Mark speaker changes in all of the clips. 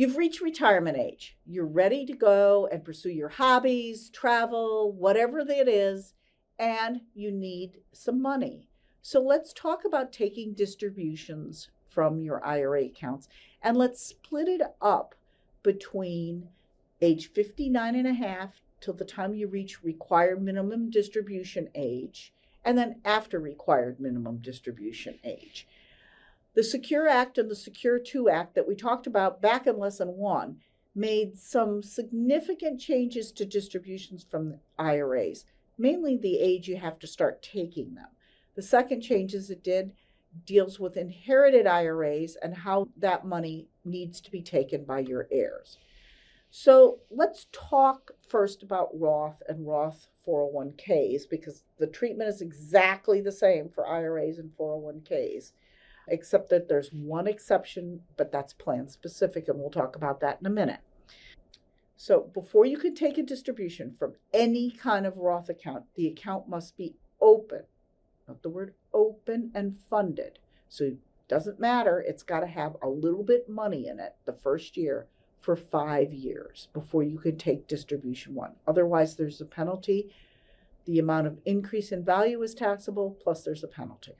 Speaker 1: You've reached retirement age. You're ready to go and pursue your hobbies, travel, whatever it is, and you need some money. So let's talk about taking distributions from your IRA accounts, and let's split it up between age 59 and a half till the time you reach required minimum distribution age, and then after required minimum distribution age. The Secure Act and the Secure 2 Act that we talked about back in Lesson 1 made some significant changes to distributions from IRAs, mainly the age you have to start taking them. The second changes it did deals with inherited IRAs and how that money needs to be taken by your heirs. So let's talk first about Roth and Roth 401ks, because the treatment is exactly the same for IRAs and 401ks, except that there's one exception, but that's plan specific, and we'll talk about that in a minute. So before you can take a distribution from any kind of Roth account, the account must be open. Note the word open and funded. So it doesn't matter, it's got to have a little bit money in it the first year for 5 years before you can take distribution 1. Otherwise, there's a penalty. The amount of increase in value is taxable, plus there's a penalty.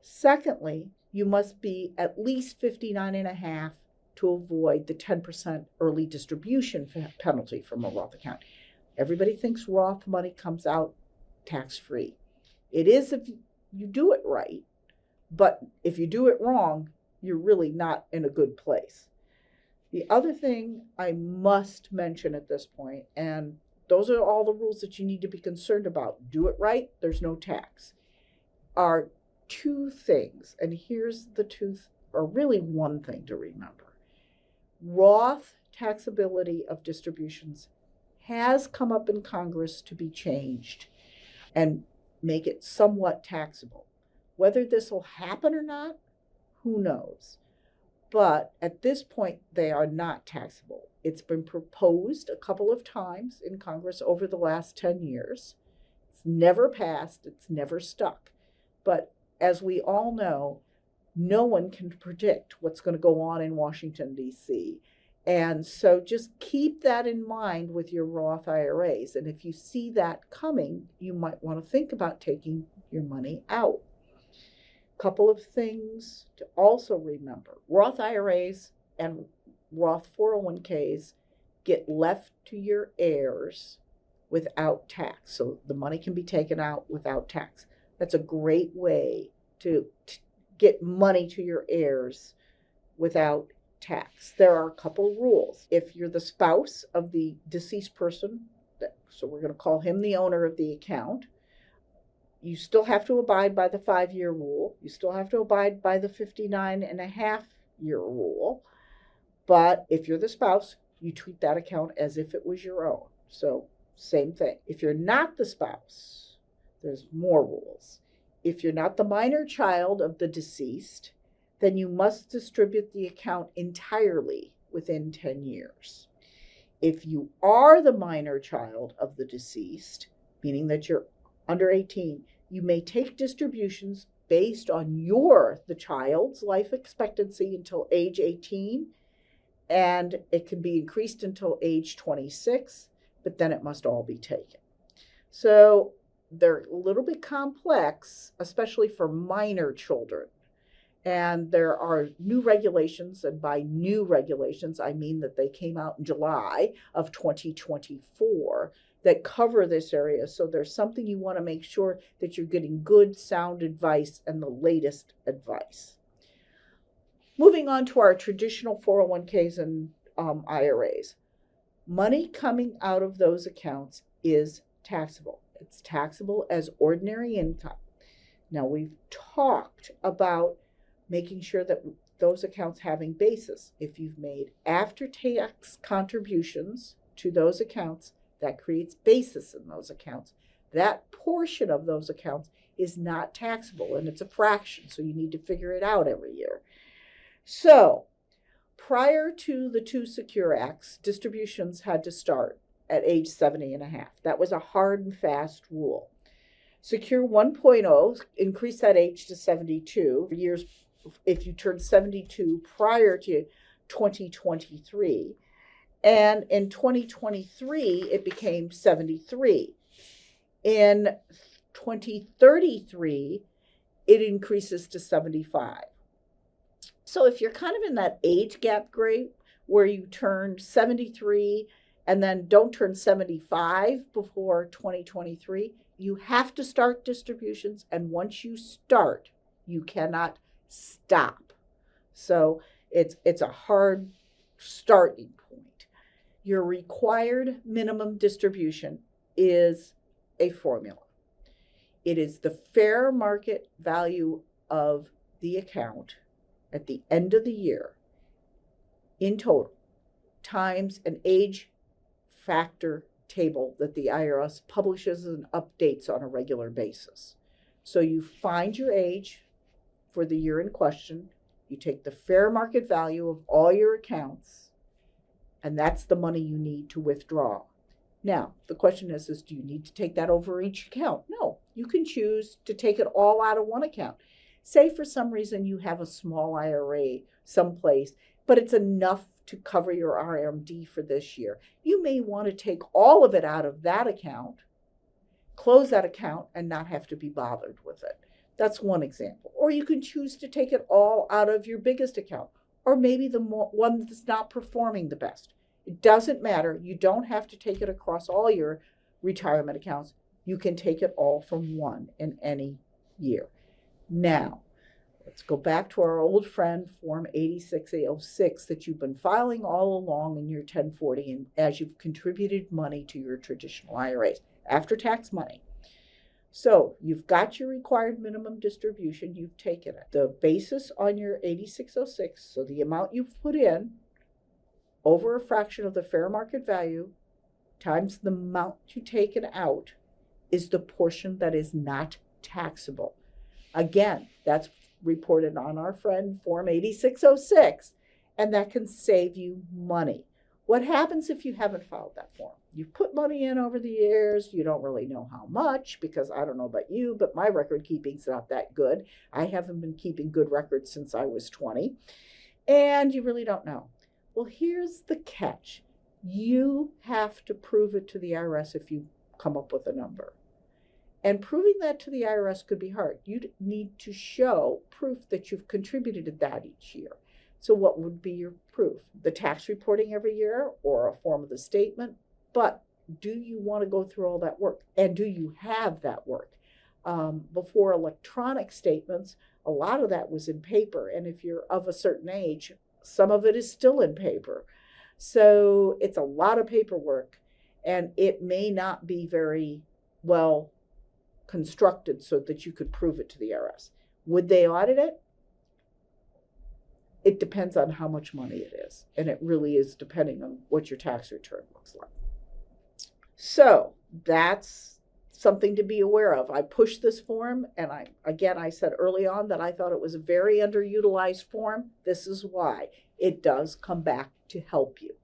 Speaker 1: Secondly, you must be at least 59 and a half to avoid the 10% early distribution penalty from a Roth account. Everybody thinks Roth money comes out tax-free. It is if you do it right, but if you do it wrong, you're really not in a good place. The other thing I must mention at this point, and those are all the rules that you need to be concerned about. Do it right, there's no tax. Are two things, and here's the two, or really one thing to remember. Roth taxability of distributions has come up in Congress to be changed and make it somewhat taxable. Whether this will happen or not, who knows? But at this point, they are not taxable. It's been proposed a couple of times in Congress over the last 10 years. It's never passed, it's never stuck. But as we all know, no one can predict what's going to go on in Washington, D.C. And so just keep that in mind with your Roth IRAs. And if you see that coming, you might want to think about taking your money out. Couple of things to also remember. Roth IRAs and Roth 401ks get left to your heirs without tax. So the money can be taken out without tax. That's a great way to get money to your heirs without tax. There are a couple rules. If you're the spouse of the deceased person, so we're going to call him the owner of the account, you still have to abide by the 5-year rule. You still have to abide by the 59.5-year rule. But if you're the spouse, you treat that account as if it was your own. So same thing. If you're not the spouse, there's more rules. If you're not the minor child of the deceased, then you must distribute the account entirely within 10 years. If you are the minor child of the deceased, meaning that you're under 18, you may take distributions based on the child's life expectancy until age 18, and it can be increased until age 26, but then it must all be taken. So they're a little bit complex, especially for minor children. And there are new regulations, and by new regulations, I mean that they came out in July of 2024 that cover this area. So there's something you want to make sure that you're getting good, sound advice and the latest advice. Moving on to our traditional 401ks and IRAs. Money coming out of those accounts is taxable. It's taxable as ordinary income. Now, we've talked about making sure that those accounts having basis. If you've made after-tax contributions to those accounts, that creates basis in those accounts. That portion of those accounts is not taxable, and it's a fraction, so you need to figure it out every year. So, prior to the two Secure Acts, distributions had to start at age 70 and a half. That was a hard and fast rule. Secure 1.0 increased that age to 72 years. If you turned 72 prior to 2023. And in 2023, it became 73. In 2033, it increases to 75. So if you're kind of in that age gap group where you turn 73 and then don't turn 75 before 2023, you have to start distributions. And once you start, you cannot stop. So it's a hard starting point. Your required minimum distribution is a formula. It is the fair market value of the account at the end of the year in total times an age factor table that the IRS publishes and updates on a regular basis. So you find your age for the year in question, you take the fair market value of all your accounts, and that's the money you need to withdraw. Now, the question is do you need to take that over each account? No, you can choose to take it all out of one account. Say for some reason you have a small IRA someplace, but it's enough to cover your RMD for this year. You may want to take all of it out of that account, close that account, and not have to be bothered with it. That's one example. Or you can choose to take it all out of your biggest account, or maybe the one that's not performing the best. It doesn't matter. You don't have to take it across all your retirement accounts. You can take it all from one in any year. Now, let's go back to our old friend, Form 86A06, that you've been filing all along in your 1040 and as you've contributed money to your traditional IRAs, after-tax money. So you've got your required minimum distribution, you've taken it. The basis on your 8606, so the amount you've put in over a fraction of the fair market value times the amount you've taken out is the portion that is not taxable. Again, that's reported on our friend Form 8606, and that can save you money. What happens if you haven't filed that form? You've put money in over the years, you don't really know how much, because I don't know about you, but my record keeping's not that good. I haven't been keeping good records since I was 20, and you really don't know. Well, here's the catch. You have to prove it to the IRS if you come up with a number. And proving that to the IRS could be hard. You need to show proof that you've contributed that each year. So what would be your proof? The tax reporting every year or a form of the statement? But do you want to go through all that work? And do you have that work? Before electronic statements, a lot of that was in paper. And if you're of a certain age, some of it is still in paper. So it's a lot of paperwork, and it may not be very well constructed so that you could prove it to the IRS. Would they audit it? It depends on how much money it is, and it really is depending on what your tax return looks like. So that's something to be aware of. I pushed this form, and I said early on that I thought it was a very underutilized form. This is why. It does come back to help you.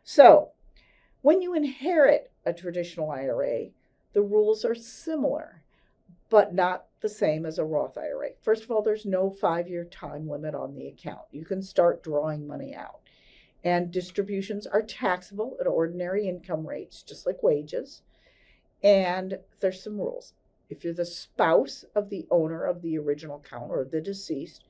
Speaker 1: So when you inherit a traditional IRA, the rules are similar, but not the same as a Roth IRA. First of all, there's no 5-year time limit on the account. You can start drawing money out. And distributions are taxable at ordinary income rates, just like wages. And there's some rules. If you're the spouse of the owner of the original account or the deceased,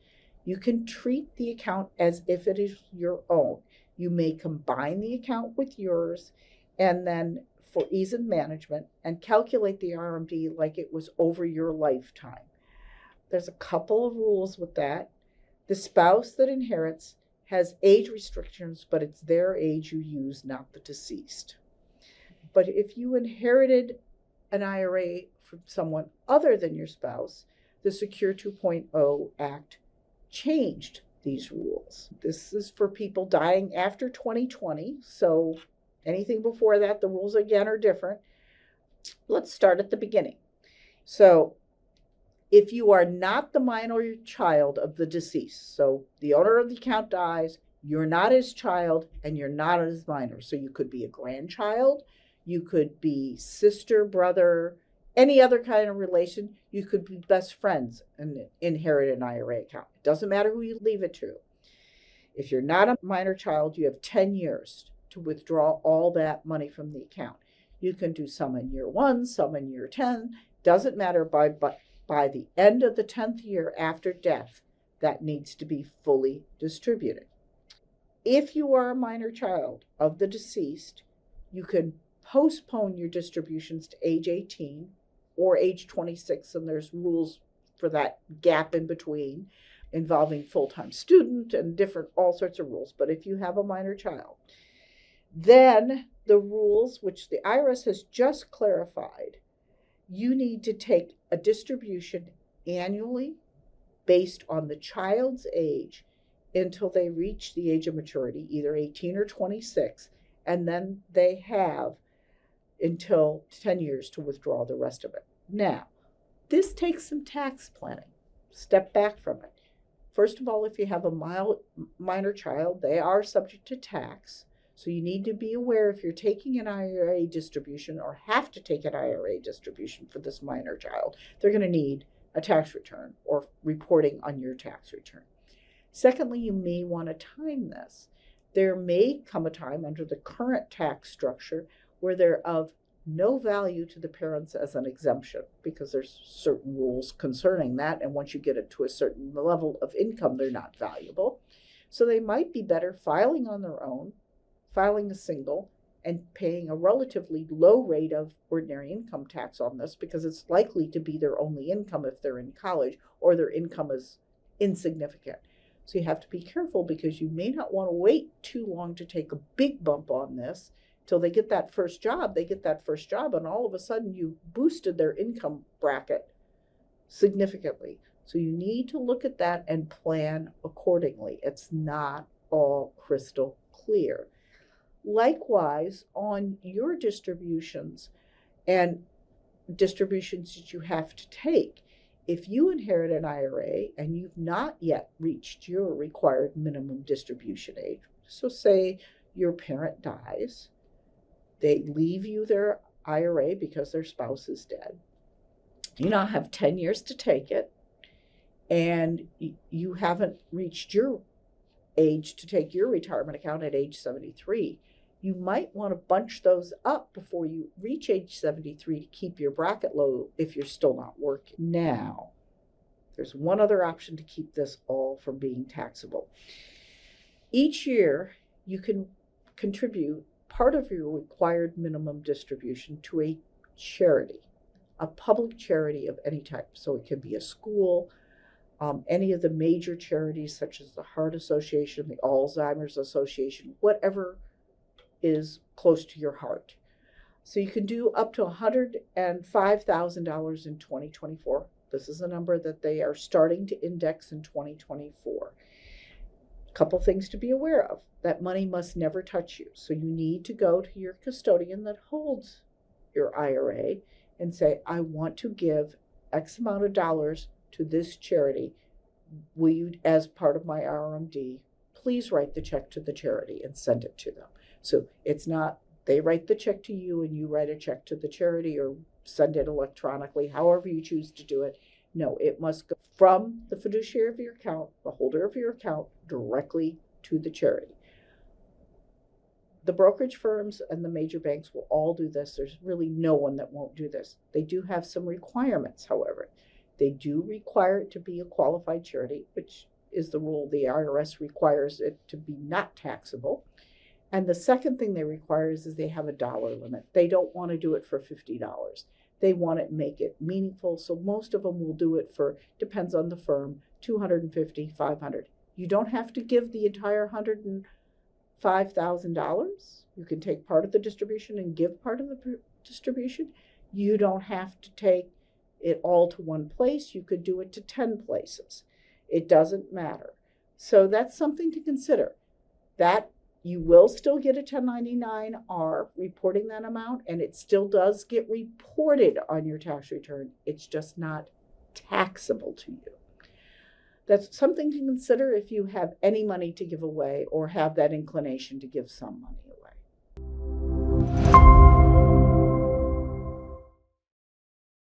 Speaker 1: you can treat the account as if it is your own. You may combine the account with yours and then for ease of management and calculate the RMD like it was over your lifetime. There's a couple of rules with that. The spouse that inherits has age restrictions, but it's their age you use, not the deceased. But if you inherited an IRA from someone other than your spouse, the Secure 2.0 Act changed these rules. This is for people dying after 2020, so anything before that, the rules again are different. Let's start at the beginning. So if you are not the minor child of the deceased, so the owner of the account dies, you're not his child, and you're not his minor. So you could be a grandchild, you could be sister, brother, any other kind of relation. You could be best friends and inherit an IRA account. It doesn't matter who you leave it to. If you're not a minor child, you have 10 years to withdraw all that money from the account. You can do some in year 1, some in year 10. Doesn't matter. By the end of the 10th year after death, that needs to be fully distributed. If you are a minor child of the deceased, you can postpone your distributions to age 18 or age 26, and there's rules for that gap in between involving full-time student and all sorts of rules. But if you have a minor child, then the rules, which the IRS has just clarified, you need to take a distribution annually based on the child's age until they reach the age of maturity, either 18 or 26, and then they have until 10 years to withdraw the rest of it. Now, this takes some tax planning. Step back from it. First of all, if you have a minor child, they are subject to tax. So you need to be aware if you're taking an IRA distribution or have to take an IRA distribution for this minor child, they're going to need a tax return or reporting on your tax return. Secondly, you may want to time this. There may come a time under the current tax structure where they're of no value to the parents as an exemption, because there's certain rules concerning that, and once you get it to a certain level of income, they're not valuable. So they might be better filing on their own, filing a single, and paying a relatively low rate of ordinary income tax on this, because it's likely to be their only income if they're in college or their income is insignificant. So you have to be careful, because you may not want to wait too long to take a big bump on this till they get that first job. They get that first job, and all of a sudden you boosted their income bracket significantly. So you need to look at that and plan accordingly. It's not all crystal clear. Likewise, on your distributions and distributions that you have to take, if you inherit an IRA and you've not yet reached your required minimum distribution age, so say your parent dies, they leave you their IRA because their spouse is dead. You now have 10 years to take it, and you haven't reached your age to take your retirement account at age 73. You might want to bunch those up before you reach age 73 to keep your bracket low if you're still not working. Now, there's one other option to keep this all from being taxable. Each year, you can contribute part of your required minimum distribution to a charity, a public charity of any type. So it can be a school, any of the major charities such as the Heart Association, the Alzheimer's Association, whatever is close to your heart. So you can do up to $105,000 in 2024. This is a number that they are starting to index in 2024. A couple things to be aware of. That money must never touch you. So you need to go to your custodian that holds your IRA and say, I want to give X amount of dollars to this charity. Will you, as part of my RMD, please write the check to the charity and send it to them. So it's not they write the check to you and you write a check to the charity or send it electronically, however you choose to do it. No, it must go from the fiduciary of your account, the holder of your account, directly to the charity. The brokerage firms and the major banks will all do this. There's really no one that won't do this. They do have some requirements, however. They do require it to be a qualified charity, which is the rule. The IRS requires it to be not taxable. And the second thing they require is they have a dollar limit. They don't want to do it for $50. They want to make it meaningful. So most of them will do it for, depends on the firm, $250, $500. You don't have to give the entire $105,000. You can take part of the distribution and give part of the distribution. You don't have to take it all to one place. You could do it to 10 places. It doesn't matter. So that's something to consider. That you will still get a 1099-R reporting that amount, and it still does get reported on your tax return. It's just not taxable to you. That's something to consider if you have any money to give away or have that inclination to give some money away.